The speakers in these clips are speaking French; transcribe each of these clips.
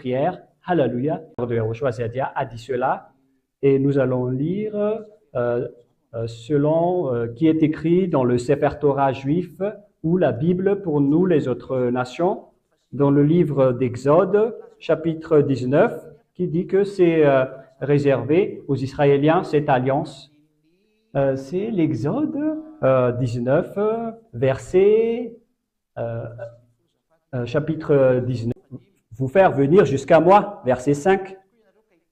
prière. Alléluia. De Yahushua Zedia a dit cela. Et nous allons lire selon qui est écrit dans le Sefer Torah juif ou la Bible pour nous les autres nations, dans le livre d'Exode, chapitre 19, qui dit que c'est réservé aux Israéliens, cette alliance. C'est l'Exode 19, verset, chapitre 19. Vous faire venir jusqu'à moi, verset 5.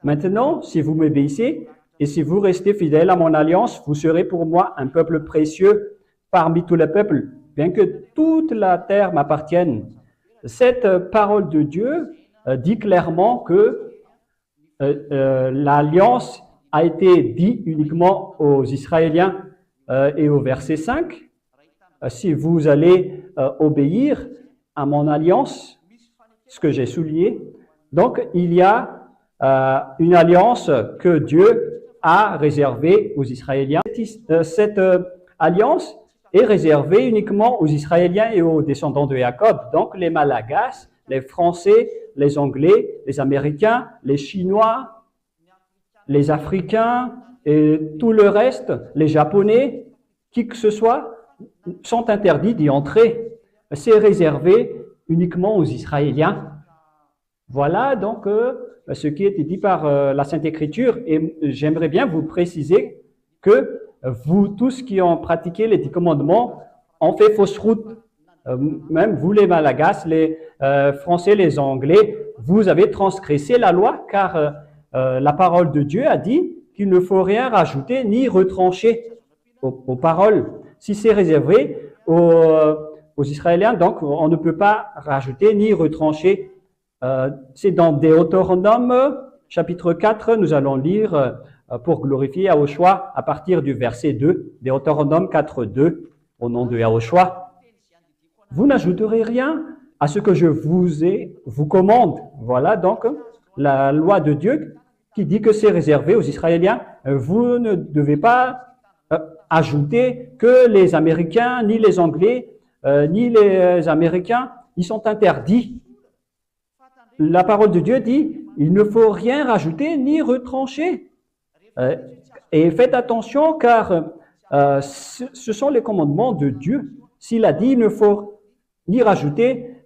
Maintenant, si vous m'obéissez et si vous restez fidèles à mon alliance, vous serez pour moi un peuple précieux parmi tous les peuples, bien que toute la terre m'appartienne. Cette parole de Dieu dit clairement que l'alliance a été dite uniquement aux Israéliens et au verset 5. Si vous allez obéir à mon alliance, ce que j'ai souligné, donc il y a une alliance que Dieu a réservée aux Israéliens. Cette alliance est réservée uniquement aux Israéliens et aux descendants de Jacob, donc les Malagasy, les Français, les Anglais, les Américains, les Chinois, les Africains et tout le reste, les Japonais, qui que ce soit, sont interdits d'y entrer. C'est réservé uniquement aux Israéliens. Voilà donc ce qui était dit par la Sainte Écriture. Et j'aimerais bien vous préciser que vous tous qui ont pratiqué les 10 commandements ont fait fausse route. Même vous les Malagasy, les Français, les Anglais, vous avez transgressé la loi car la parole de Dieu a dit qu'il ne faut rien rajouter ni retrancher aux paroles. Si c'est réservé aux Israéliens, donc on ne peut pas rajouter ni retrancher. C'est dans Deutéronome, chapitre 4, nous allons lire pour glorifier Yahushua à partir du verset 2, Deutéronome 4, 2, au nom de Yahushua. Vous n'ajouterez rien à ce que je vous commande. Voilà donc la loi de Dieu qui dit que c'est réservé aux Israéliens. Vous ne devez pas ajouter que les Américains, ni les Anglais, ni les Américains, ils sont interdits. La parole de Dieu dit, il ne faut rien rajouter ni retrancher. Et faites attention car ce sont les commandements de Dieu. S'il a dit, il ne faut ni rajouter,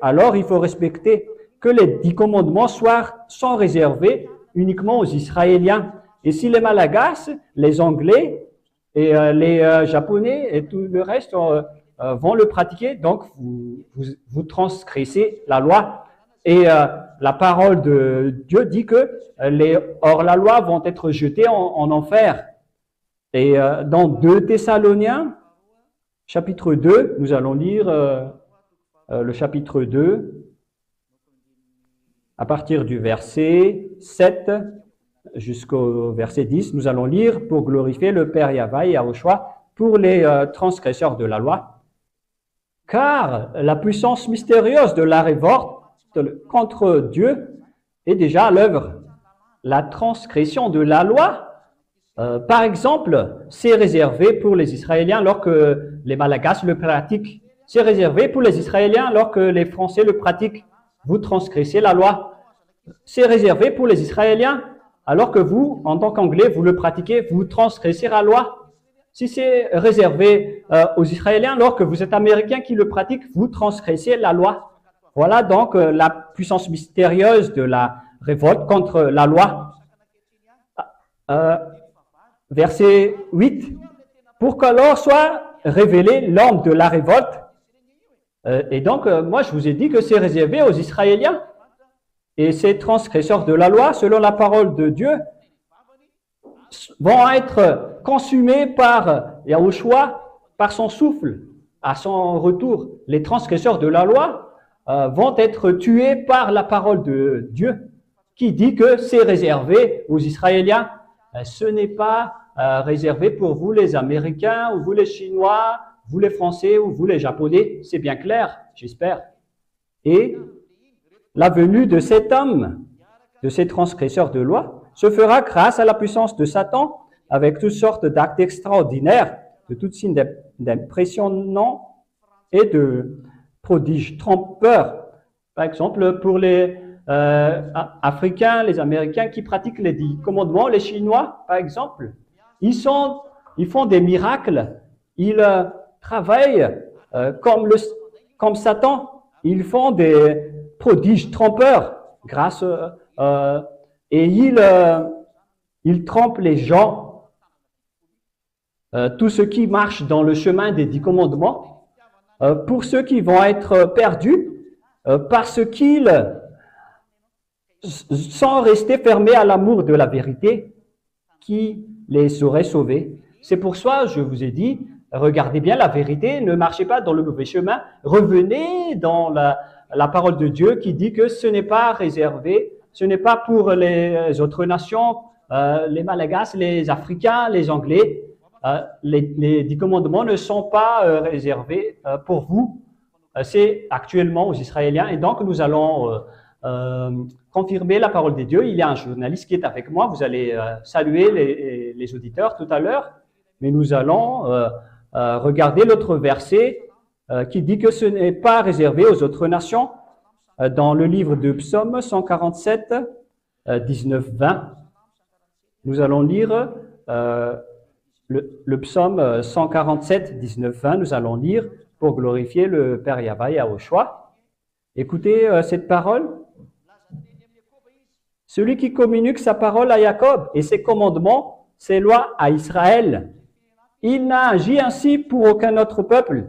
alors il faut respecter que les 10 commandements sont réservés uniquement aux Israéliens. Et si les Malagasy, les Anglais et les Japonais et tout le reste vont le pratiquer, donc vous transgressez la loi. Et la parole de Dieu dit que les hors-la-loi vont être jetés en enfer. Et dans 2 Thessaloniens, chapitre 2, nous allons lire le chapitre 2, à partir du verset 7 jusqu'au verset 10, nous allons lire pour glorifier le Père Yahvé et Yahushua pour les transgresseurs de la loi. Car la puissance mystérieuse de la révolte contre Dieu est déjà à l'œuvre. La transgression de la loi, par exemple, c'est réservé pour les Israéliens alors que les Malagasy le pratiquent. C'est réservé pour les Israéliens alors que les Français le pratiquent. Vous transgressez la loi. C'est réservé pour les Israéliens alors que vous, en tant qu'Anglais, vous le pratiquez, vous transgressez la loi. Si c'est réservé aux Israéliens alors que vous êtes Américains qui le pratiquent, vous transgressez la loi. Voilà donc la puissance mystérieuse de la révolte contre la loi. Verset 8. Pour qu'alors soit révélé l'homme de la révolte. Et donc, moi, je vous ai dit que c'est réservé aux Israéliens. Et ces transgresseurs de la loi, selon la parole de Dieu, vont être consumés par Yahushua, par son souffle, à son retour. Les transgresseurs de la loi vont être tués par la parole de Dieu, qui dit que c'est réservé aux Israéliens. Ce n'est pas réservé pour vous les Américains, ou vous les Chinois, vous les Français, ou vous les Japonais. C'est bien clair, j'espère. Et la venue de cet homme, de ces transgresseurs de loi, se fera grâce à la puissance de Satan, avec toutes sortes d'actes extraordinaires, de toutes signes d'impressionnants et de prodiges trompeurs. Par exemple, pour les Africains, les Américains qui pratiquent les 10 commandements, les Chinois, par exemple, ils font des miracles, ils travaillent comme Satan, ils font des prodiges trompeurs et ils trompent les gens. Tous ceux qui marchent dans le chemin des 10 commandements, pour ceux qui vont être perdus, parce qu'ils sont restés fermés à l'amour de la vérité qui les aurait sauvés. C'est pour ça, je vous ai dit, regardez bien la vérité, ne marchez pas dans le mauvais chemin, revenez dans la parole de Dieu qui dit que ce n'est pas réservé, ce n'est pas pour les autres nations, les Malagasy, les Africains, les Anglais. Les 10 commandements ne sont pas réservés pour vous, c'est actuellement aux Israéliens. Et donc, nous allons confirmer la parole des dieux. Il y a un journaliste qui est avec moi. Vous allez saluer les auditeurs tout à l'heure. Mais nous allons regarder l'autre verset qui dit que ce n'est pas réservé aux autres nations. Dans le livre de Psaume 147, 19-20, nous allons lire le psaume 147, 19-20, nous allons lire pour glorifier le Père Yahweh Yahushua. Écoutez cette parole. Celui qui communique sa parole à Jacob et ses commandements, ses lois à Israël. Il n'a agi ainsi pour aucun autre peuple.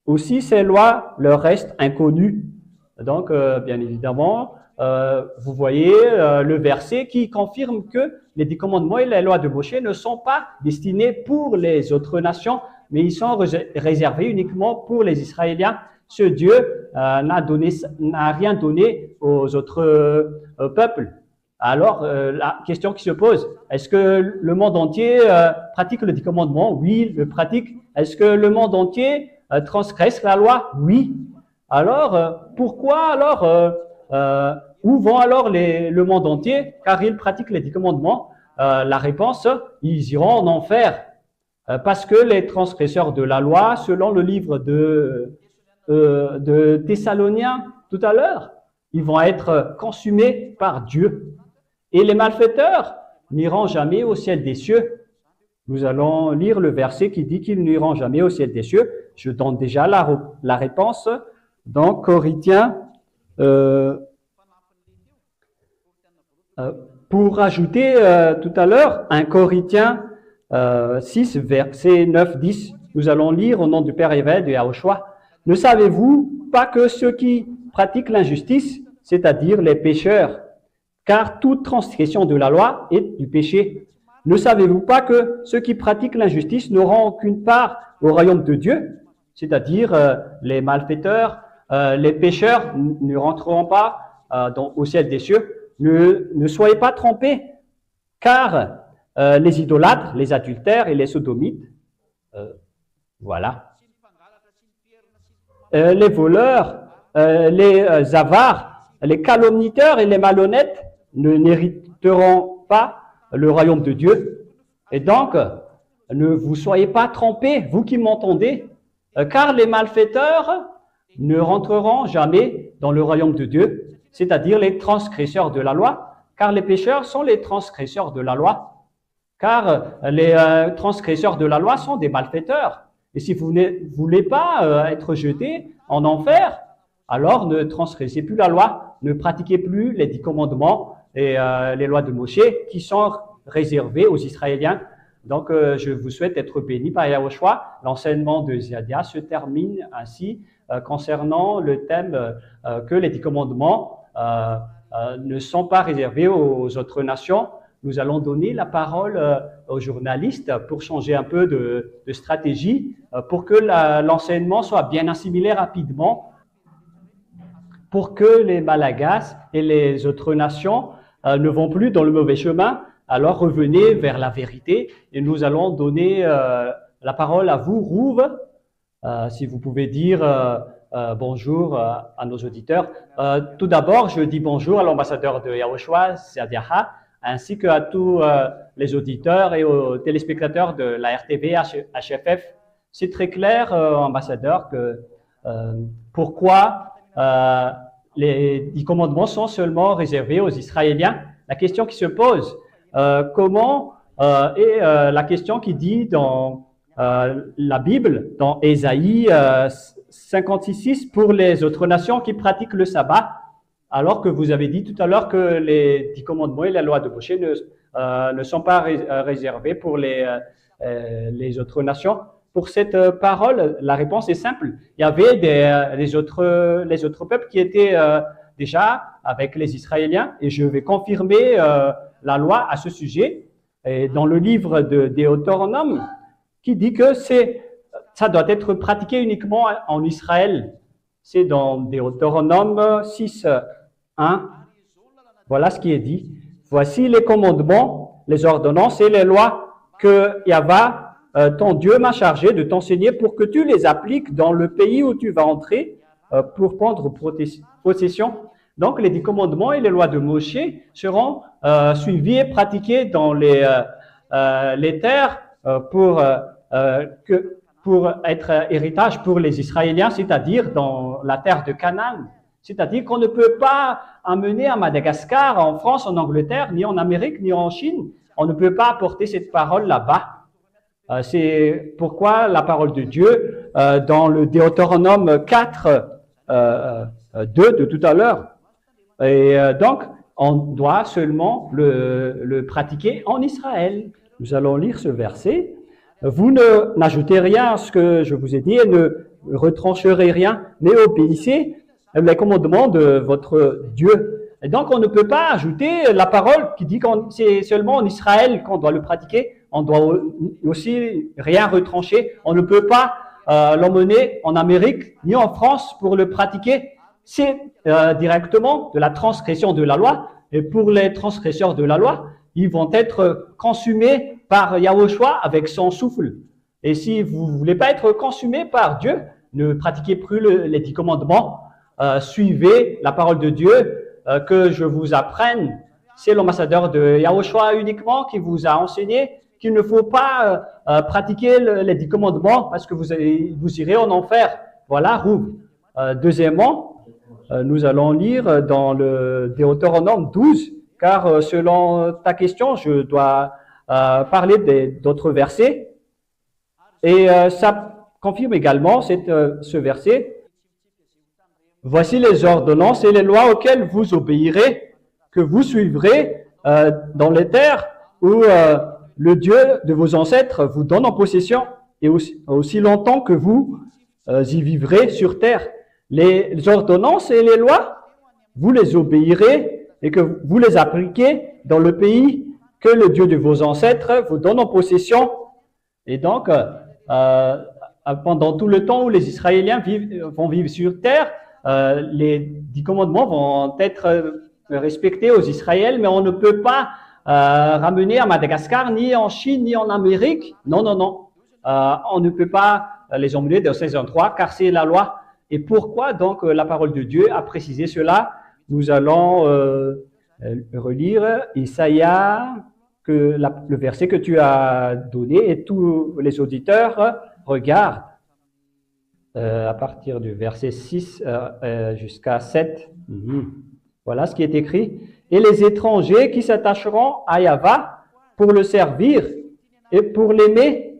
Aussi, ses lois leur restent inconnues. Donc, bien évidemment, vous voyez le verset qui confirme que les 10 commandements et les lois de Moshe ne sont pas destinés pour les autres nations, mais ils sont réservés uniquement pour les Israéliens. Ce Dieu n'a rien donné aux autres peuples. Alors, la question qui se pose, est-ce que le monde entier pratique les 10 commandements? Oui, le pratique. Est-ce que le monde entier transgresse la loi? Oui. Alors, pourquoi alors où vont alors le monde entier? Car ils pratiquent les 10 commandements. La réponse, ils iront en enfer. Parce que les transgresseurs de la loi, selon le livre de Thessaloniens tout à l'heure, ils vont être consumés par Dieu. Et les malfaiteurs n'iront jamais au ciel des cieux. Nous allons lire le verset qui dit qu'ils n'iront jamais au ciel des cieux. Je donne déjà la réponse dans Corinthiens. Pour ajouter tout à l'heure, 1 Corinthiens 6, versets 9, 10, nous allons lire au nom du Père Yahweh de Yahushua. Ne savez-vous pas que ceux qui pratiquent l'injustice, c'est-à-dire les pécheurs, car toute transgression de la loi est du péché. Ne savez-vous pas que ceux qui pratiquent l'injustice n'auront aucune part au royaume de Dieu, c'est-à-dire les malfaiteurs, les pécheurs ne rentreront pas au ciel des cieux. Ne soyez pas trompés, car les idolâtres, les adultères et les sodomites, voilà, les voleurs, les avares, les calomniteurs et les malhonnêtes n'hériteront pas le royaume de Dieu. Et donc, ne vous soyez pas trompés, vous qui m'entendez, car les malfaiteurs ne rentreront jamais dans le royaume de Dieu, c'est-à-dire les transgresseurs de la loi, car les pécheurs sont les transgresseurs de la loi, car les transgresseurs de la loi sont des malfaiteurs. Et si vous ne voulez pas être jetés en enfer, alors ne transgressez plus la loi, ne pratiquez plus les 10 commandements et les lois de Moshe qui sont réservées aux Israéliens. Donc, je vous souhaite être bénis par Yahushua. L'enseignement de Ziadia se termine ainsi concernant le thème que les 10 commandements ne sont pas réservés aux autres nations. Nous allons donner la parole aux journalistes pour changer un peu de stratégie, pour que l'enseignement soit bien assimilé rapidement, pour que les Malagasy et les autres nations ne vont plus dans le mauvais chemin. Alors revenez vers la vérité et nous allons donner la parole à vous, Rouve, si vous pouvez dire bonjour à nos auditeurs. Tout d'abord, je dis bonjour à l'ambassadeur de Yahushua, Ziadiaha, ainsi qu'à tous les auditeurs et aux téléspectateurs de la RTV HFF. C'est très clair, ambassadeur, que pourquoi les 10 commandements sont seulement réservés aux Israéliens. La question qui se pose, la question qui dit dans la Bible, dans Ésaïe 56, pour les autres nations qui pratiquent le sabbat, alors que vous avez dit tout à l'heure que les 10 commandements et la loi de Moshe ne sont pas réservés pour les autres nations. Pour cette parole, la réponse est simple. Il y avait les autres peuples qui étaient déjà avec les Israéliens, et je vais confirmer la loi à ce sujet. Et dans le livre de Deutéronome, qui dit que ça doit être pratiqué uniquement en Israël. C'est dans Deutéronome 6, 1. Voilà ce qui est dit. Voici les commandements, les ordonnances et les lois que Yahva, ton Dieu, m'a chargé de t'enseigner pour que tu les appliques dans le pays où tu vas entrer pour prendre possession. Donc, les 10 commandements et les lois de Moshe seront suivis et pratiqués dans les terres pour être héritage pour les Israéliens, c'est-à-dire dans la terre de Canaan. C'est-à-dire qu'on ne peut pas amener à Madagascar, en France, en Angleterre, ni en Amérique, ni en Chine. On ne peut pas apporter cette parole là-bas. C'est pourquoi la parole de Dieu, dans le Deutéronome 4, 2 de tout à l'heure, et donc on doit seulement le pratiquer en Israël. Nous allons lire ce verset. Vous n'ajoutez rien à ce que je vous ai dit et ne retrancherez rien, mais obéissez les commandements de votre Dieu. Et donc, on ne peut pas ajouter la parole qui dit que c'est seulement en Israël qu'on doit le pratiquer. On doit aussi rien retrancher. On ne peut pas l'emmener en Amérique ni en France pour le pratiquer. C'est directement de la transgression de la loi. Et pour les transgresseurs de la loi, ils vont être consumés par Yahushua avec son souffle. Et si vous ne voulez pas être consumés par Dieu, ne pratiquez plus les 10 commandements. Suivez la parole de Dieu que je vous apprenne. C'est l'ambassadeur de Yahushua uniquement qui vous a enseigné qu'il ne faut pas pratiquer les 10 commandements parce que vous irez en enfer. Voilà, Rouv. Deuxièmement, nous allons lire dans le Deutéronome 12, car selon ta question, je dois parler d'autres versets. Et ça confirme également ce verset. Voici les ordonnances et les lois auxquelles vous obéirez, que vous suivrez dans les terres où le Dieu de vos ancêtres vous donne en possession, et aussi longtemps que vous y vivrez sur terre. Les ordonnances et les lois, vous les obéirez et que vous les appliquez dans le pays que le Dieu de vos ancêtres vous donne en possession. Et donc, pendant tout le temps où les Israéliens vont vivre sur terre, les 10 commandements vont être respectés aux Israéliens, mais on ne peut pas ramener à Madagascar, ni en Chine, ni en Amérique. Non, non, non. On ne peut pas les emmener dans ces endroits, car c'est la loi. Et pourquoi donc la parole de Dieu a précisé cela? Nous allons relire Isaïe, le verset que tu as donné, et tous les auditeurs regardent. À partir du verset 6 jusqu'à 7. Voilà ce qui est écrit. Et les étrangers qui s'attacheront à Yahva pour le servir et pour l'aimer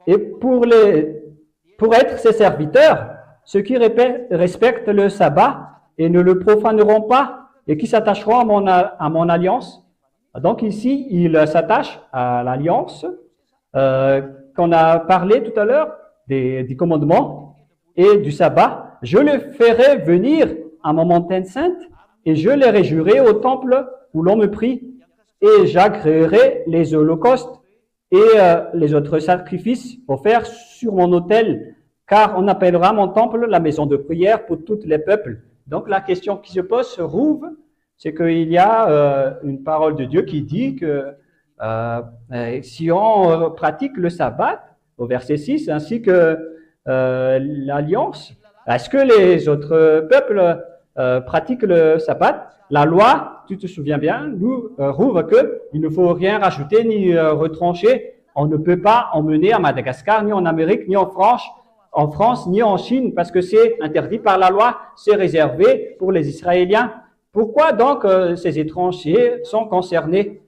et pour être ses serviteurs, ceux qui respectent le sabbat et ne le profaneront pas et qui s'attacheront à mon alliance. Donc ici, il s'attache à l'alliance qu'on a parlé tout à l'heure des commandements et du sabbat. Je les ferai venir à ma montagne sainte et je les réjouirai au temple où l'on me prie et j'agréerai les holocaustes et les autres sacrifices offerts sur mon autel, car on appellera mon temple la maison de prière pour tous les peuples. Donc la question qui se pose, Rouv, c'est qu'il y a une parole de Dieu qui dit que si on pratique le sabbat, au verset 6, ainsi que l'alliance, est-ce que les autres peuples pratiquent le sabbat? La loi, tu te souviens bien, nous rouvre qu'il ne faut rien rajouter ni retrancher. On ne peut pas emmener à Madagascar, ni en Amérique, ni en France, en France ni en Chine parce que c'est interdit par la loi, c'est réservé pour les Israéliens. Pourquoi donc ces étrangers sont concernés?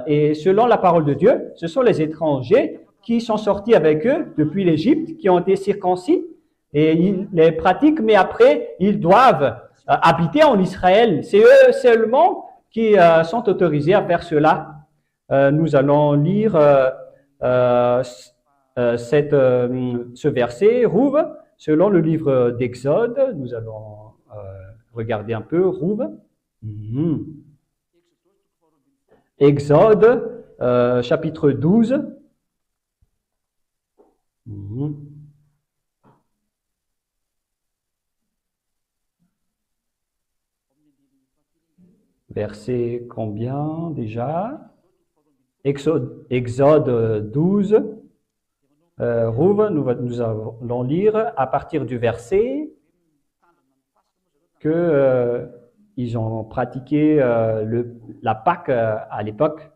Et selon la parole de Dieu, ce sont les étrangers qui sont sortis avec eux depuis l'Égypte, qui ont été circoncis, et ils les pratiquent, mais après, ils doivent habiter en Israël. C'est eux seulement qui sont autorisés à faire cela. Nous allons lire ce verset, Rouv, selon le livre d'Exode. Nous allons regarder un peu Rouv. Exode, chapitre 12. Verset combien déjà? Exode 12. Rouv, nous allons lire à partir du verset que ils ont pratiqué la Pâque à l'époque.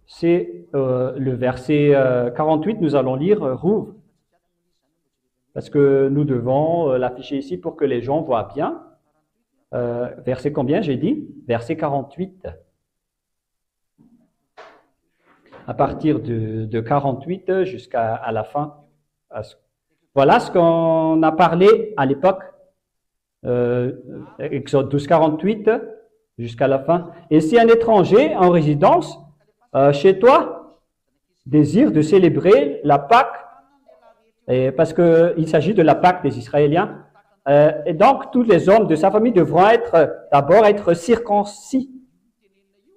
C'est le verset 48, nous allons lire Rouv, parce que nous devons l'afficher ici pour que les gens voient bien. Verset combien j'ai dit? Verset 48. À partir de 48 jusqu'à la fin. Voilà ce qu'on a parlé à l'époque. Exode 12, 48 jusqu'à la fin. Et si un étranger en résidence chez toi désire de célébrer la Pâque, parce qu'il s'agit de la Pâque des Israéliens, et donc tous les hommes de sa famille devront d'abord être circoncis.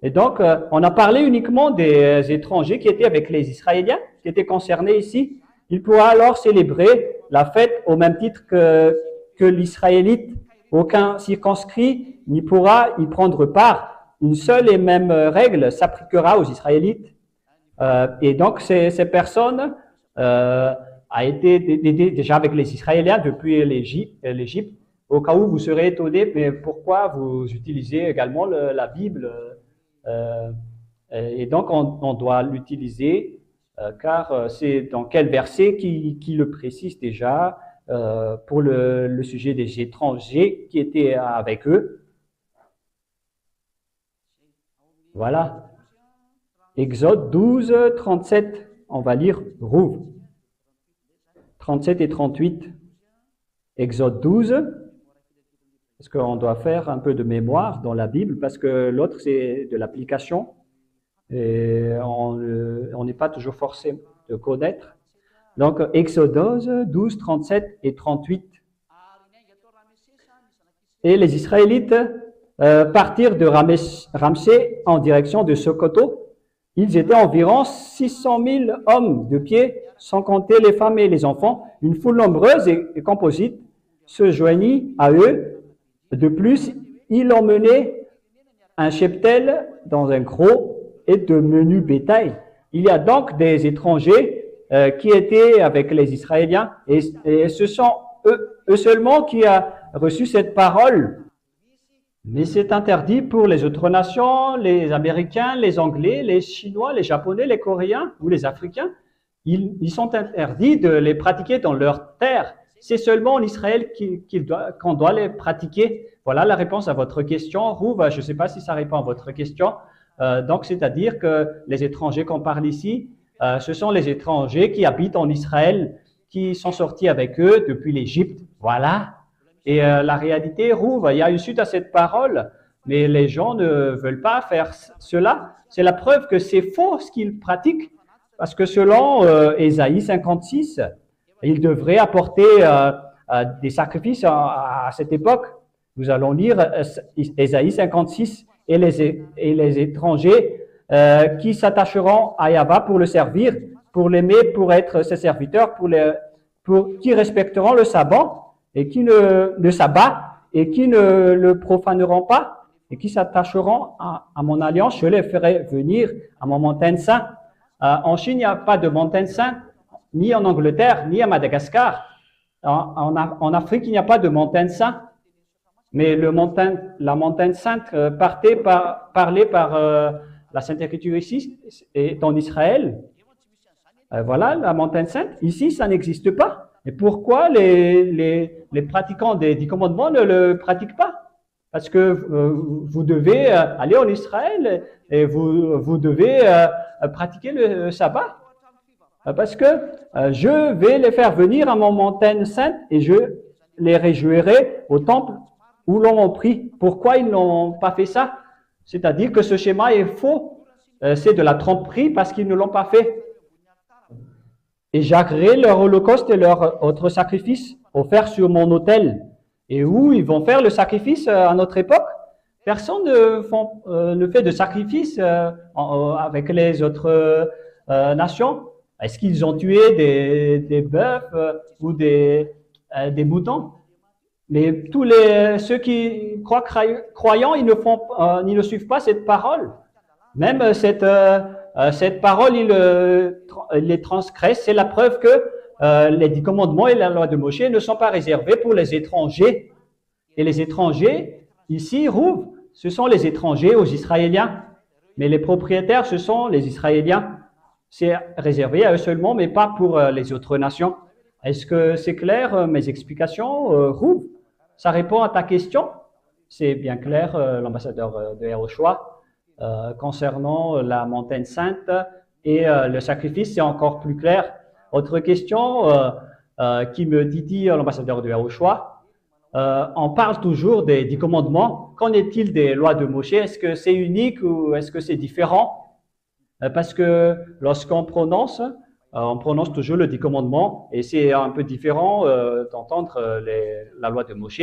Et donc, on a parlé uniquement des étrangers qui étaient avec les Israéliens, qui étaient concernés ici. Il pourra alors célébrer la fête au même titre que l'Israélite. Aucun circonscrit n'y pourra y prendre part. Une seule et même règle s'appliquera aux Israélites. Et donc, ces personnes a été déjà avec les Israéliens depuis l'Égypte. Au cas où vous serez étonnés, mais pourquoi vous utilisez également la Bible? Et donc, on doit l'utiliser car c'est dans quel verset qui le précise déjà pour le sujet des étrangers qui étaient avec eux. Voilà. Exode 12, 37. On va lire Rouv. 37 et 38. Exode 12. Parce qu'on doit faire un peu de mémoire dans la Bible, parce que l'autre, c'est de l'application. Et on n'est pas toujours forcé de connaître. Donc, Exode 12, 37 et 38. Et les Israélites partirent de Ramsès en direction de Sokoto. Ils étaient environ 600 000 hommes de pied, sans compter les femmes et les enfants. Une foule nombreuse et composite se joignit à eux. De plus, il emmenait un cheptel dans un gros et de menu bétail. Il y a donc des étrangers qui étaient avec les Israéliens et ce sont eux seulement qui ont reçu cette parole. Mais c'est interdit pour les autres nations, les Américains, les Anglais, les Chinois, les Japonais, les Coréens ou les Africains. Ils sont interdits de les pratiquer dans leur terre. C'est seulement en Israël qu'on doit les pratiquer. Voilà la réponse à votre question. Rouv, je ne sais pas si ça répond à votre question. Donc, c'est-à-dire que les étrangers qu'on parle ici, ce sont les étrangers qui habitent en Israël, qui sont sortis avec eux depuis l'Égypte. Voilà. Et la réalité, Rouv, il y a une suite à cette parole, mais les gens ne veulent pas faire cela. C'est la preuve que c'est faux ce qu'ils pratiquent, parce que selon Ésaïe 56, ils devraient apporter des sacrifices à cette époque. Nous allons lire Ésaïe 56 et les étrangers qui s'attacheront à Yahva pour le servir, pour l'aimer, pour être ses serviteurs, qui respecteront le sabbat et qui le sabbat et qui ne le profaneront pas et qui s'attacheront à mon alliance. Je les ferai venir à mon montagne sainte. En Chine, il n'y a pas de montagne sainte, ni en Angleterre, ni à Madagascar. En Afrique, il n'y a pas de montagne sainte. Mais la montagne sainte parlée par la Sainte Écriture ici est en Israël. Voilà la montagne sainte. Ici, ça n'existe pas. Et pourquoi les pratiquants des 10 commandements ne le pratiquent pas? Parce que vous devez aller en Israël et vous devez pratiquer le sabbat. Parce que je vais les faire venir à mon montagne sainte et je les réjouirai au temple où l'on en prie. Pourquoi ils n'ont pas fait ça? C'est-à-dire que ce schéma est faux. C'est de la tromperie parce qu'ils ne l'ont pas fait. Et j'agréerai leur holocauste et leur autre sacrifice offerts sur mon autel. Et où ils vont faire le sacrifice à notre époque? Personne ne fait de sacrifice avec les autres nations. Est-ce qu'ils ont tué des bœufs ou des moutons? Mais tous ceux qui croient croyants, ils ne suivent pas cette parole. Même cette parole, ils les transgressent. C'est la preuve que les 10 commandements et la loi de Moïse ne sont pas réservés pour les étrangers. Et les étrangers, ici, Rouv, ce sont les étrangers aux Israéliens. Mais les propriétaires, ce sont les Israéliens. C'est réservé à eux seulement, mais pas pour les autres nations. Est-ce que c'est clair, mes explications, Rouv? Ça répond à ta question? C'est bien clair, l'ambassadeur de Yahushua. Concernant la montagne sainte et le sacrifice, c'est encore plus clair. Autre question qui me dit l'ambassadeur de Yahushua, on parle toujours des 10 commandements. Qu'en est-il des lois de Moshe? Est-ce que c'est unique ou est-ce que c'est différent? Parce que lorsqu'on prononce, on prononce toujours le 10 commandements et c'est un peu différent d'entendre la loi de Moshe.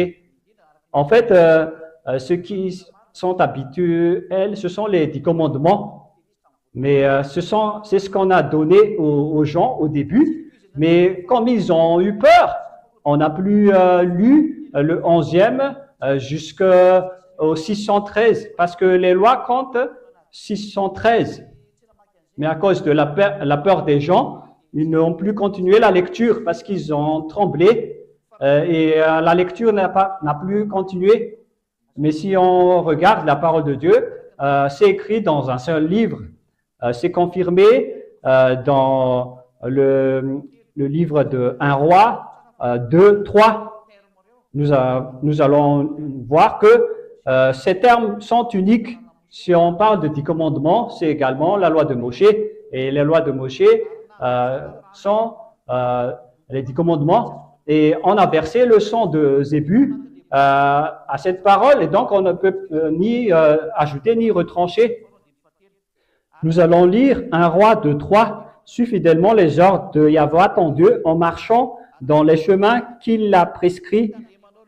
En fait, ce qui sont habituels, ce sont les 10 commandements. Mais c'est ce qu'on a donné aux gens au début. Mais comme ils ont eu peur, on n'a plus lu le 11e jusqu'au 613, parce que les lois comptent 613. Mais à cause de la peur des gens, ils n'ont plus continué la lecture parce qu'ils ont tremblé et la lecture n'a plus continué. Mais si on regarde la parole de Dieu, c'est écrit dans un seul livre. C'est confirmé dans le livre de 1 roi 2, 3. Nous allons voir que ces termes sont uniques. Si on parle de 10 commandements, c'est également la loi de Moshe. Et les lois de Moshe sont les 10 commandements. Et on a versé le sang de Zébu à cette parole, et donc on ne peut ni ajouter ni retrancher. Nous allons lire 1 roi 2, 3. Suis fidèlement les ordres de Yahweh ton Dieu en marchant dans les chemins qu'il a prescrits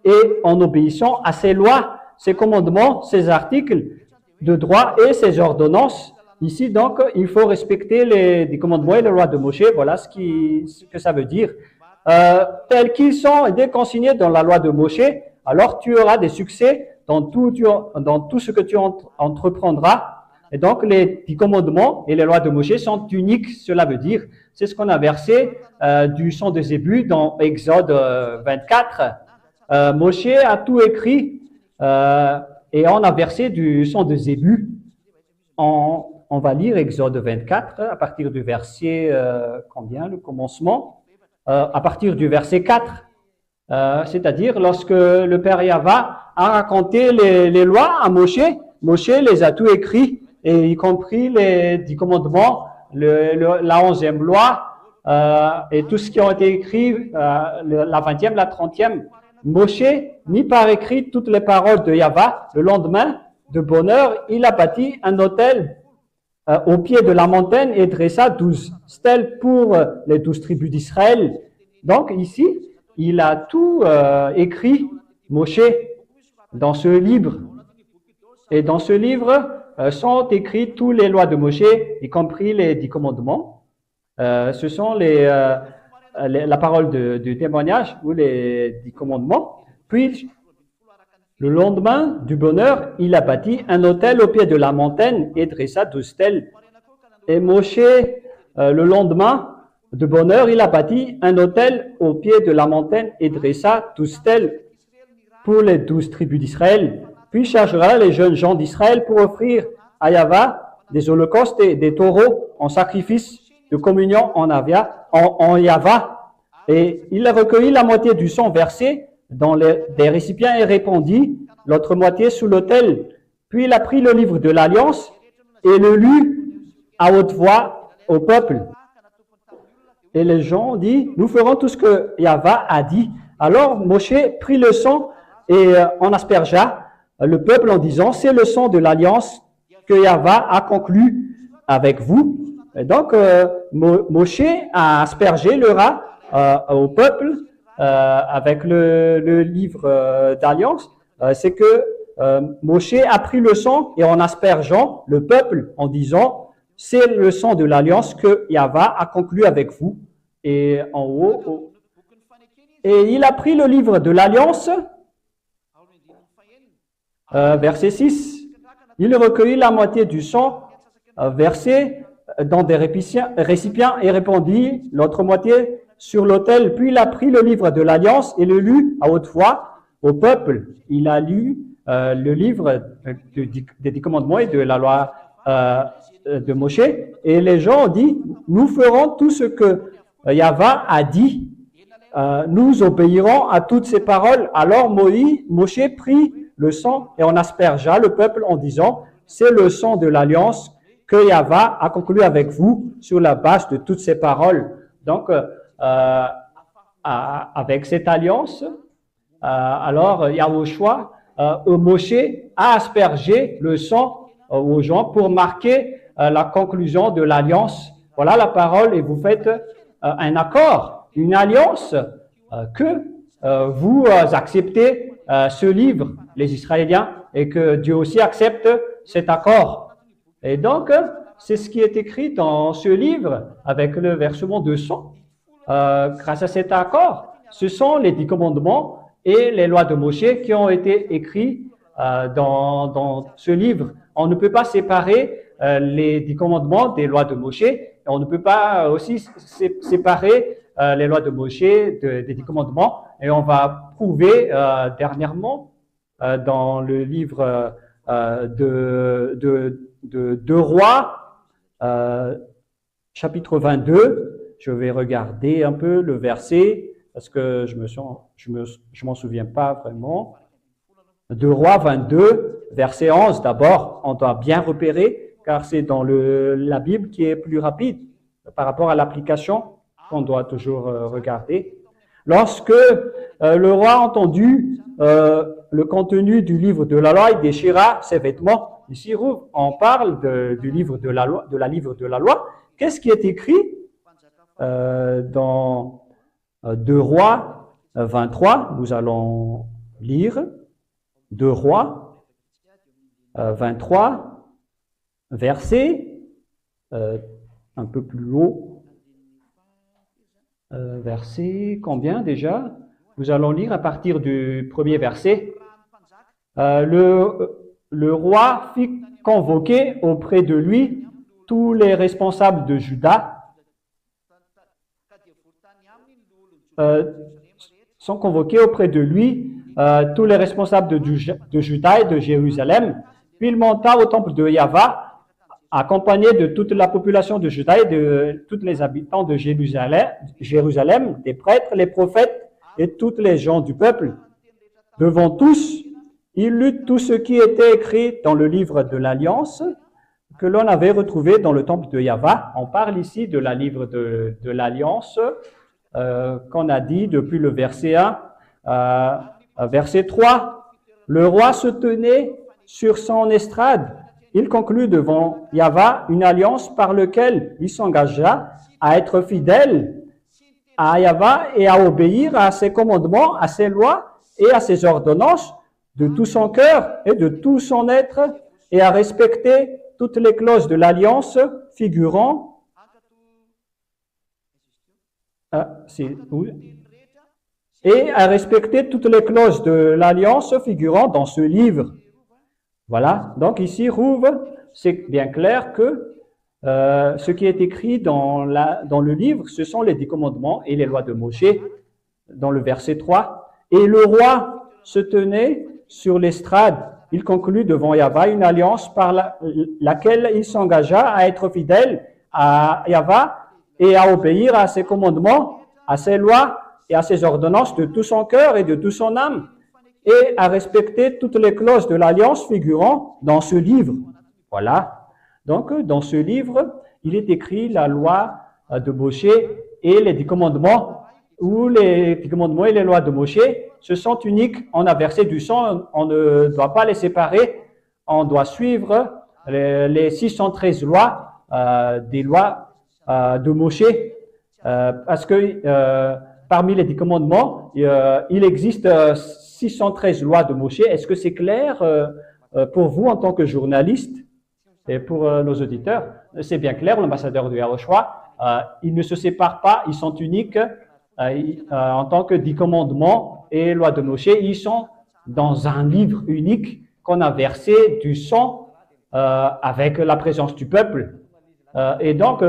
et en obéissant à ses lois, ses commandements, ses articles de droit et ses ordonnances. Ici, donc, il faut respecter les commandements et les lois de Moshe. Voilà ce que ça veut dire. Tels qu'ils sont consignés dans la loi de Moshe, alors tu auras des succès dans tout ce que tu entreprendras. Et donc, les 10 commandements et les lois de Moshe sont uniques, cela veut dire. C'est ce qu'on a versé du sang de Zébu dans Exode 24. Moshe a tout écrit et on a versé du sang de Zébu. On va lire Exode 24 à partir du verset, le commencement, à partir du verset 4. C'est-à-dire lorsque le Père Yahva a raconté les lois à Moshe, Moshe les a tout écrits, et y compris les 10 commandements, la 11e loi, et tout ce qui a été écrit, la 20e, la 30e. Moshe mit par écrit toutes les paroles de Yahva. Le lendemain, de bonne heure, il a bâti un autel au pied de la montagne et dressa 12 stèles pour les 12 tribus d'Israël. Donc ici, il a tout écrit, Moshe, dans ce livre. Et dans ce livre sont écrites toutes les lois de Moshe, y compris les 10 commandements. Ce sont la parole du témoignage ou les 10 commandements. Puis, le lendemain du bonheur, il a bâti un autel au pied de la montagne et dressa 12 stèles. Et Moshe, le lendemain de bonheur, il a bâti un autel au pied de la montagne et dressa 12 stèles pour les 12 tribus d'Israël. Puis chargera les jeunes gens d'Israël pour offrir à Yahva des holocaustes et des taureaux en sacrifice de communion en Yahva. Et il recueillit la moitié du sang versé dans des récipients et répandit l'autre moitié sous l'autel. Puis il a pris le livre de l'Alliance et le lut à haute voix au peuple. Et les gens ont dit, nous ferons tout ce que Yahva a dit. Alors Moshe prit le sang et en aspergea le peuple en disant, c'est le sang de l'Alliance que Yahva a conclu avec vous. Et donc Moshe a aspergé le rat au peuple avec le livre d'Alliance. C'est que Moshe a pris le sang et en aspergeant le peuple en disant, c'est le sang de l'Alliance que Yahva a conclu avec vous. Et en haut, et il a pris le livre de l'Alliance, verset 6, il recueillit la moitié du sang versé dans des récipients et répandit l'autre moitié sur l'autel. Puis il a pris le livre de l'Alliance et le lut à haute voix au peuple. Il a lu le livre des 10 commandements et de la loi de Moshe. Et les gens ont dit, nous ferons tout ce que Yahva a dit. Nous obéirons à toutes ces paroles. Alors Moshe prit le sang et en aspergea le peuple en disant, c'est le sang de l'Alliance que Yahva a conclu avec vous sur la base de toutes ces paroles. Donc, avec cette alliance, alors Yahushua, Moshe a aspergé le sang aux gens pour marquer la conclusion de l'alliance. Voilà la parole et vous faites un accord, une alliance que vous acceptez ce livre, les Israéliens, et que Dieu aussi accepte cet accord. Et donc, c'est ce qui est écrit dans ce livre avec le versement 200. Grâce à cet accord, ce sont les 10 commandements et les lois de Moshe qui ont été écrits dans ce livre. On ne peut pas séparer les 10 commandements des lois de Moshe. On ne peut pas aussi séparer les lois de Moshe des 10 commandements. Et on va prouver dernièrement dans le livre de Rois, chapitre 22. Je vais regarder un peu le verset parce que je m'en souviens pas vraiment. De Rois 22, verset 11 d'abord, on doit bien repérer car c'est dans la Bible qui est plus rapide par rapport à l'application qu'on doit toujours regarder. Lorsque le roi a entendu le contenu du livre de la loi, il déchira ses vêtements. Ici, on parle du livre de la loi, livre de la loi. Qu'est-ce qui est écrit dans 2 Rois 23? Nous allons lire 2 Rois 23, verset un peu plus haut. Verset combien déjà? Nous allons lire à partir du premier verset. Le roi fit convoquer auprès de lui tous les responsables de Juda. Sont convoqués auprès de lui tous les responsables de Juda et de Jérusalem. Puis il monta au temple de Yahva, accompagné de toute la population de Juda et de tous les habitants de Jérusalem, des prêtres, les prophètes et toutes les gens du peuple. Devant tous, il lut tout ce qui était écrit dans le livre de l'Alliance que l'on avait retrouvé dans le temple de Yahva. On parle ici de la livre de l'Alliance qu'on a dit depuis le verset 1, verset 3. Le roi se tenait sur son estrade. Il conclut devant Yahva une alliance par laquelle il s'engagea à être fidèle à Yahva et à obéir à ses commandements, à ses lois et à ses ordonnances de tout son cœur et de tout son être et à respecter toutes les clauses de l'alliance figurant et à respecter toutes les clauses de l'alliance figurant dans ce livre. Voilà, donc ici, Rouve, c'est bien clair que ce qui est écrit dans le livre, ce sont les 10 commandements et les lois de Moshe, dans le verset 3. Et le roi se tenait sur l'estrade. Il conclut devant Yahva une alliance par laquelle il s'engagea à être fidèle à Yahva et à obéir à ses commandements, à ses lois et à ses ordonnances de tout son cœur et de toute son âme, et à respecter toutes les clauses de l'alliance figurant dans ce livre. Voilà. Donc, dans ce livre, il est écrit la loi de Moshe et les 10 commandements, où les 10 commandements et les lois de Moshe, ce sont uniques. On a versé du sang, on ne doit pas les séparer, on doit suivre les 613 lois, des lois de Moshe, parce que parmi les 10 commandements, il existe 613 lois de Moshe. Est-ce que c'est clair pour vous en tant que journaliste et pour nos auditeurs? C'est bien clair, l'ambassadeur de Yahushua, ils ne se séparent pas, ils sont uniques en tant que 10 commandements et lois de Moshe. Ils sont dans un livre unique qu'on a versé du sang avec la présence du peuple. Et donc,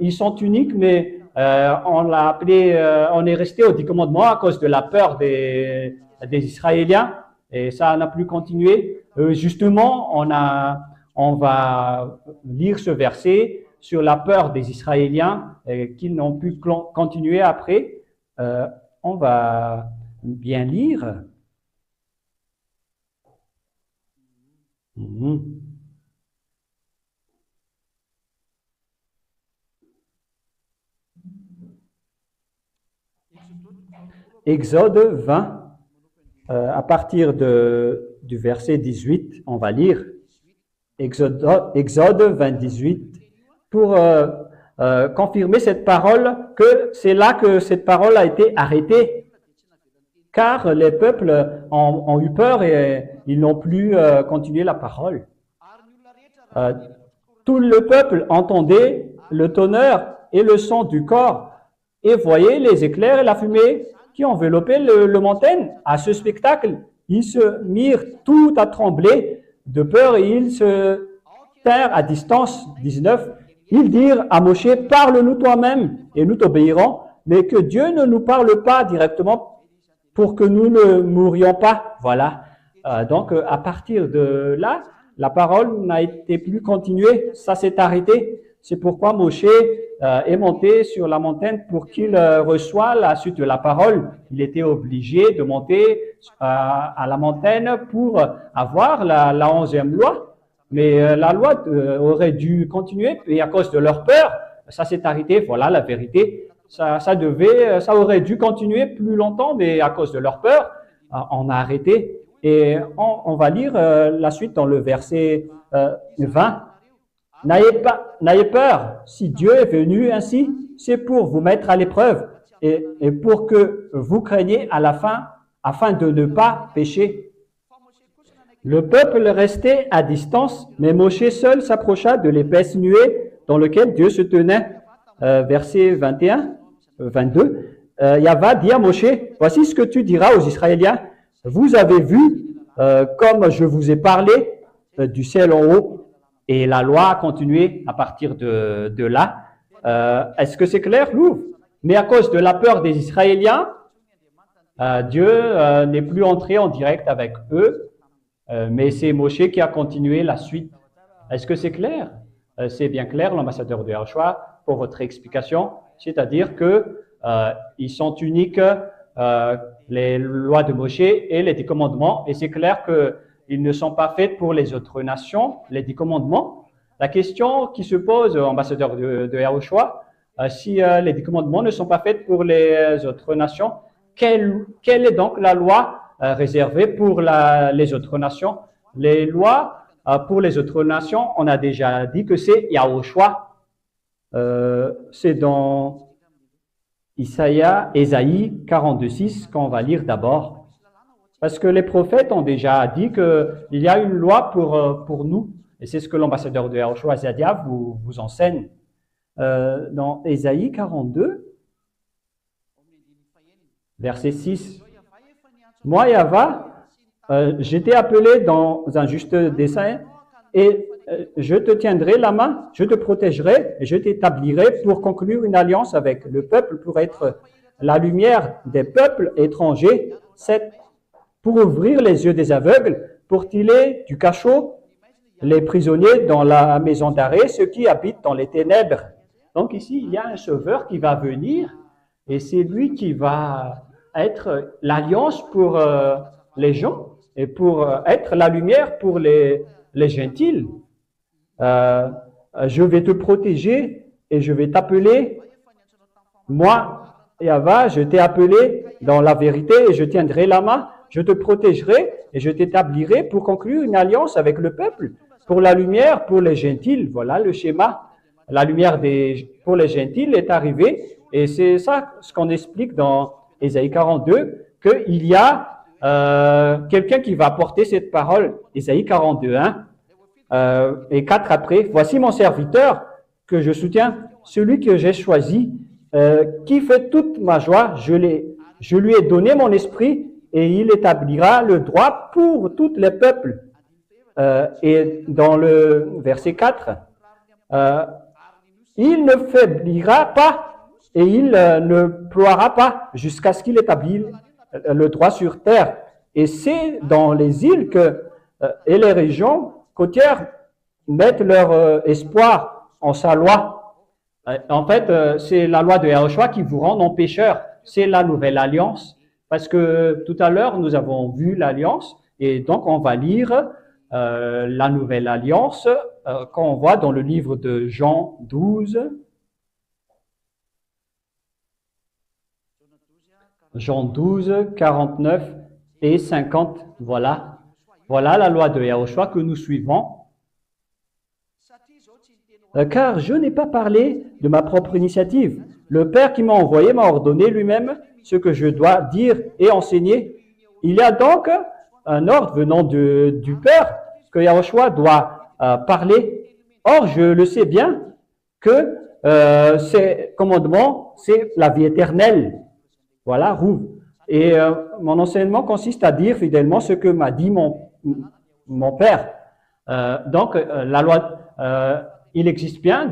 ils sont uniques, mais on l'a appelé, on est resté aux 10 commandements à cause de la peur des Israéliens, et ça n'a plus continué. Justement, on va lire ce verset sur la peur des Israéliens qu'ils n'ont pu continuer après. On va bien lire. Exode 20, à partir du verset 18, on va lire Exode 20, 18, pour confirmer cette parole, que c'est là que cette parole a été arrêtée, car les peuples ont eu peur et ils n'ont plus continué la parole. Tout le peuple entendait le tonnerre et le son du corps et voyait les éclairs et la fumée qui enveloppaient le montagne. À ce spectacle, ils se mirent tout à trembler de peur et ils se tinrent à distance. 19. Ils dirent à Moshe, parle-nous toi-même et nous t'obéirons, mais que Dieu ne nous parle pas directement pour que nous ne mourions pas. Voilà. Donc, à partir de là, la parole n'a été plus continuée, ça s'est arrêté. C'est pourquoi Moshe est monté sur la montagne pour qu'il reçoive la suite de la parole. Il était obligé de monter à la montagne pour avoir la 11e loi. Mais la loi aurait dû continuer et à cause de leur peur, ça s'est arrêté. Voilà la vérité. Ça aurait dû continuer plus longtemps, mais à cause de leur peur, on a arrêté. Et on va lire la suite dans le verset 20. N'ayez peur, si Dieu est venu ainsi, c'est pour vous mettre à l'épreuve et pour que vous craigniez à la fin, afin de ne pas pécher. Le peuple restait à distance, mais Moshe seul s'approcha de l'épaisse nuée dans laquelle Dieu se tenait. Verset 21, 22. Yahva dit à Moshe, voici ce que tu diras aux Israéliens. Vous avez vu, comme je vous ai parlé du ciel en haut, et la loi a continué à partir de là. Est-ce que c'est clair, Louvre? Mais à cause de la peur des Israéliens, Dieu n'est plus entré en direct avec eux, mais c'est Moshe qui a continué la suite. Est-ce que c'est clair? C'est bien clair, l'ambassadeur de Yahushua, pour votre explication, c'est-à-dire que ils sont uniques, les lois de Moshe et les 10 commandements, et c'est clair qu'ils ne sont pas faits pour les autres nations, les 10 commandements. La question qui se pose, ambassadeur de Yahushua, si les 10 commandements ne sont pas faits pour les autres nations, quelle est donc la loi réservée pour les autres nations? Les lois pour les autres nations, on a déjà dit que c'est Yahushua. C'est dans Ésaïe 42:6 qu'on va lire d'abord. Parce que les prophètes ont déjà dit qu'il y a une loi pour nous. Et c'est ce que l'ambassadeur de Yahushua Zadia vous enseigne. Dans Ésaïe 42, verset 6. Moi, Yahva, je t'ai appelé dans un juste dessein et je te tiendrai la main, je te protégerai et je t'établirai pour conclure une alliance avec le peuple, pour être la lumière des peuples étrangers, pour ouvrir les yeux des aveugles, pour tirer du cachot les prisonniers dans la maison d'arrêt, ceux qui habitent dans les ténèbres. Donc ici, il y a un sauveur qui va venir et c'est lui qui va être l'alliance pour les gens et pour être la lumière pour les gentils. Je vais te protéger et je vais t'appeler, moi, Yahva, je t'ai appelé dans la vérité et je tiendrai la main, je te protégerai et je t'établirai pour conclure une alliance avec le peuple, pour la lumière, pour les gentils. Voilà le schéma. La lumière pour les gentils est arrivée et c'est ça ce qu'on explique dans Ésaïe 42, qu'il y a quelqu'un qui va porter cette parole, Ésaïe 42, 1 et 4 après. Voici mon serviteur que je soutiens, celui que j'ai choisi, qui fait toute ma joie. Je lui ai donné mon esprit et il établira le droit pour tous les peuples. Et dans le verset 4, il ne faiblira pas et il ne ploiera pas jusqu'à ce qu'il établisse le droit sur terre. Et c'est dans les îles et les régions côtières mettent leur espoir en sa loi. En fait, c'est la loi de Yahushua qui vous rend non pécheurs. C'est la nouvelle alliance. Parce que tout à l'heure, nous avons vu l'alliance. Et donc, on va lire la nouvelle alliance qu'on voit dans le livre de Jean 12. Jean 12, 49 et 50. Voilà. Voilà la loi de Yahushua que nous suivons. Car je n'ai pas parlé de ma propre initiative. Le Père qui m'a envoyé m'a ordonné lui-même ce que je dois dire et enseigner. Il y a donc un ordre venant du Père que Yahushua doit parler. Or, je le sais bien que ces commandements, c'est la vie éternelle. Voilà, Rouv. Et mon enseignement consiste à dire fidèlement ce que m'a dit mon Père. Donc, la loi, il existe bien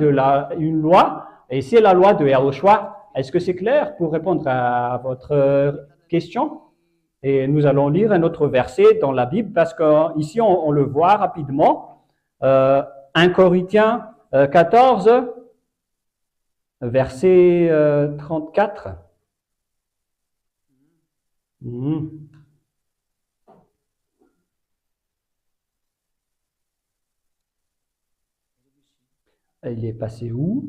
une loi, et c'est la loi de Yahushua. Est-ce que c'est clair pour répondre à votre question? Et nous allons lire un autre verset dans la Bible, parce qu'ici, on le voit rapidement. 1 Corinthiens 14, verset 34. Il est passé où?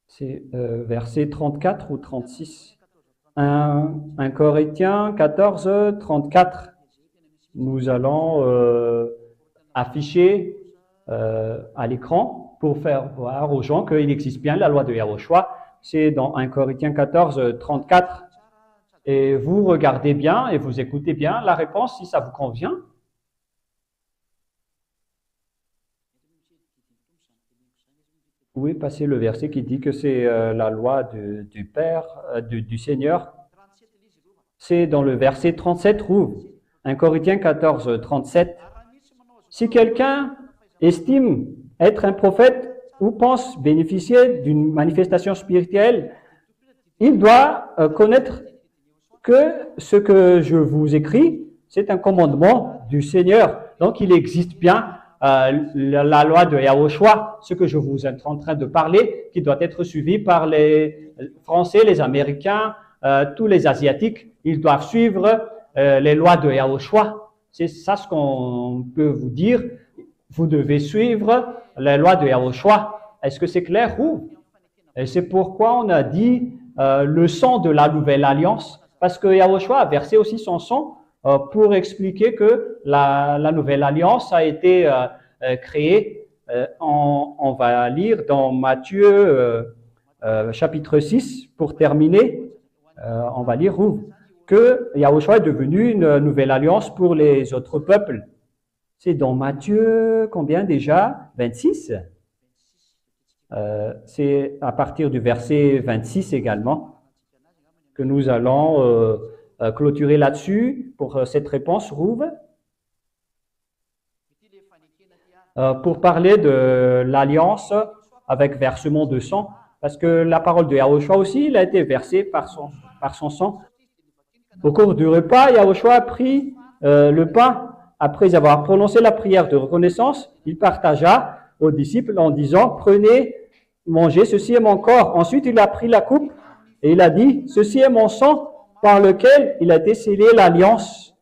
C'est verset 34 ou 36. 1 Corinthiens 14, 34. Nous allons afficher à l'écran pour faire voir aux gens qu'il existe bien la loi de Yahushua. C'est dans 1 Corinthiens 14, 34. Et vous regardez bien et vous écoutez bien la réponse si ça vous convient. Vous pouvez passer le verset qui dit que c'est la loi du Père, du Seigneur. C'est dans le verset 37, Rouv. 1 Corinthiens 14, 37. Si quelqu'un estime être un prophète ou pense bénéficier d'une manifestation spirituelle, il doit connaître que ce que je vous écris, c'est un commandement du Seigneur. Donc, il existe bien la loi de Yahushua, ce que je vous suis en train de parler, qui doit être suivi par les Français, les Américains, tous les Asiatiques. Ils doivent suivre les lois de Yahushua. C'est ça ce qu'on peut vous dire. Vous devez suivre les lois de Yahushua. Est-ce que c'est clair? Et c'est pourquoi on a dit le sang de la nouvelle alliance, parce que Yahushua a versé aussi son sang pour expliquer que la nouvelle alliance a été créée. On va lire dans Matthieu chapitre 6, pour terminer, on va lire que Yahushua est devenu une nouvelle alliance pour les autres peuples. C'est dans Matthieu, combien déjà? 26. C'est à partir du verset 26 également que nous allons clôturer là-dessus pour cette réponse, Rouv. Pour parler de l'alliance avec versement de sang, parce que la parole de Yahushua aussi, il a été versé par son sang. Au cours du repas, Yahushua a pris le pain après avoir prononcé la prière de reconnaissance, il partagea aux disciples en disant, prenez, mangez, ceci est mon corps. Ensuite, il a pris la coupe et il a dit, ceci est mon sang par lequel il a été scellé l'alliance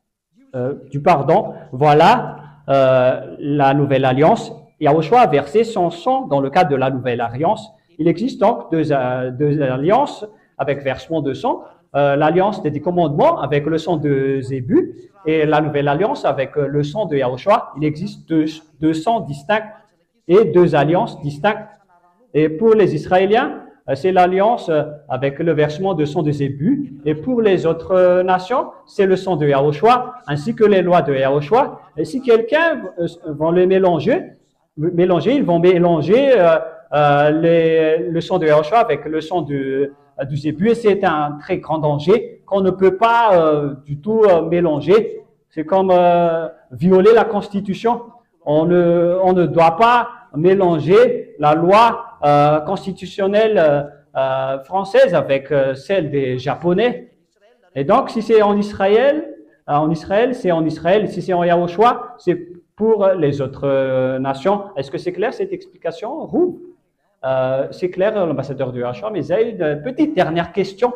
du pardon. Voilà la nouvelle alliance. Yahushua a versé son sang dans le cadre de la nouvelle alliance. Il existe donc deux alliances avec versement de sang. L'alliance des commandements avec le sang de Zébu et la nouvelle alliance avec le sang de Yahushua. Il existe deux sangs distincts et deux alliances distinctes. Et pour les Israéliens, c'est l'alliance avec le versement de sang de Zébu. Et pour les autres nations, c'est le sang de Yahushua, ainsi que les lois de Yahushua. Et si quelqu'un va les mélanger, ils vont mélanger le sang de Yahushua avec le sang du Zébu. Et c'est un très grand danger qu'on ne peut pas du tout mélanger. C'est comme violer la Constitution. On ne doit pas mélanger la loi constitutionnelle française avec celle des Japonais. Et donc, si c'est en Israël, c'est en Israël. Si c'est en Yahushua, c'est pour les autres nations. Est-ce que c'est clair cette explication, Roux? C'est clair, l'ambassadeur de Yahushua, mais j'ai une petite dernière question.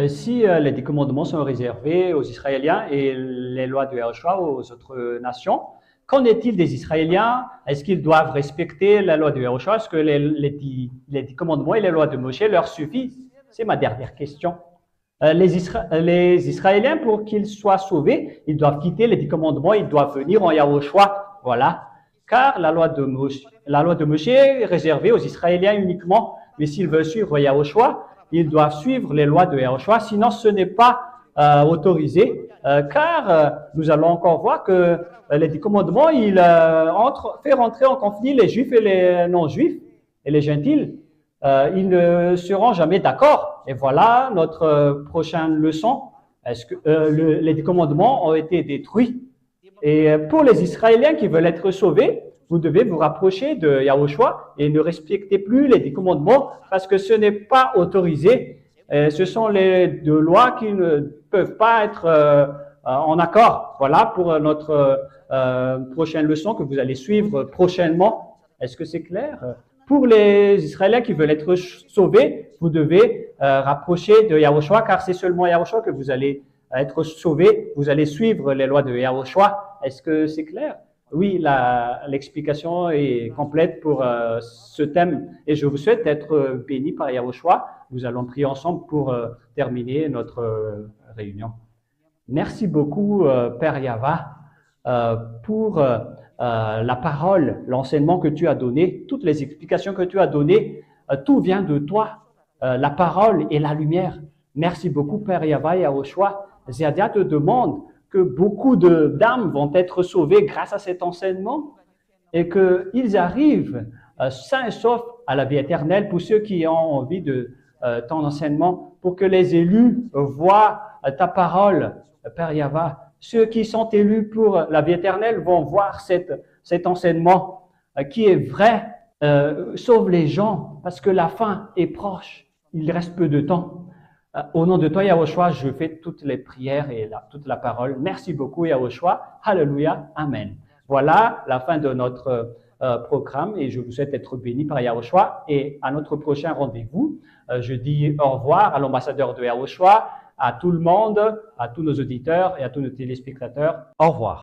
Si les 10 commandements sont réservés aux Israéliens et les lois de Yahushua aux autres nations, qu'en est-il des Israéliens? Est-ce qu'ils doivent respecter la loi de Yahushua? Est-ce que les 10 commandements et les lois de Moshe leur suffisent? C'est ma dernière question. Les Israéliens, pour qu'ils soient sauvés, ils doivent quitter les 10 commandements, ils doivent venir en Yahushua. Voilà. Car la loi de Moshe est réservée aux Israéliens uniquement. Mais s'ils veulent suivre Yahushua, ils doivent suivre les lois de Yahushua, sinon ce n'est pas autorisé, car nous allons encore voir que les 10 commandements, il fait rentrer en conflit les juifs et les non-juifs, et les gentils, ils ne seront jamais d'accord. Et voilà notre prochaine leçon. Est-ce que les 10 commandements ont été détruits? Et pour les Israéliens qui veulent être sauvés, vous devez vous rapprocher de Yahushua et ne respectez plus les 10 commandements parce que ce n'est pas autorisé. Ce sont les deux lois qui ne peuvent pas être en accord. Voilà pour notre prochaine leçon que vous allez suivre prochainement. Est-ce que c'est clair? Pour les Israéliens qui veulent être sauvés, vous devez rapprocher de Yahushua car c'est seulement Yahushua que vous allez être sauvés. Vous allez suivre les lois de Yahushua. Est-ce que c'est clair? Oui, l'explication est complète pour ce thème et je vous souhaite d'être bénis par Yahushua. Nous allons prier ensemble pour terminer notre réunion. Merci beaucoup, Père Yava, pour la parole, l'enseignement que tu as donné, toutes les explications que tu as données. Tout vient de toi, la parole et la lumière. Merci beaucoup, Père Yava et Yahushua. Ziadia te demande que beaucoup d'âmes vont être sauvées grâce à cet enseignement et qu'ils arrivent sains et saufs à la vie éternelle pour ceux qui ont envie de ton enseignement, pour que les élus voient ta parole, Père Yava. Ceux qui sont élus pour la vie éternelle vont voir cet enseignement qui est vrai, sauve les gens parce que la fin est proche, il reste peu de temps. Au nom de toi, Yahushua, je fais toutes les prières et toute la parole. Merci beaucoup, Yahushua. Alléluia. Amen. Voilà la fin de notre programme et je vous souhaite d'être bénis par Yahushua. Et à notre prochain rendez-vous, je dis au revoir à l'ambassadeur de Yahushua, à tout le monde, à tous nos auditeurs et à tous nos téléspectateurs. Au revoir.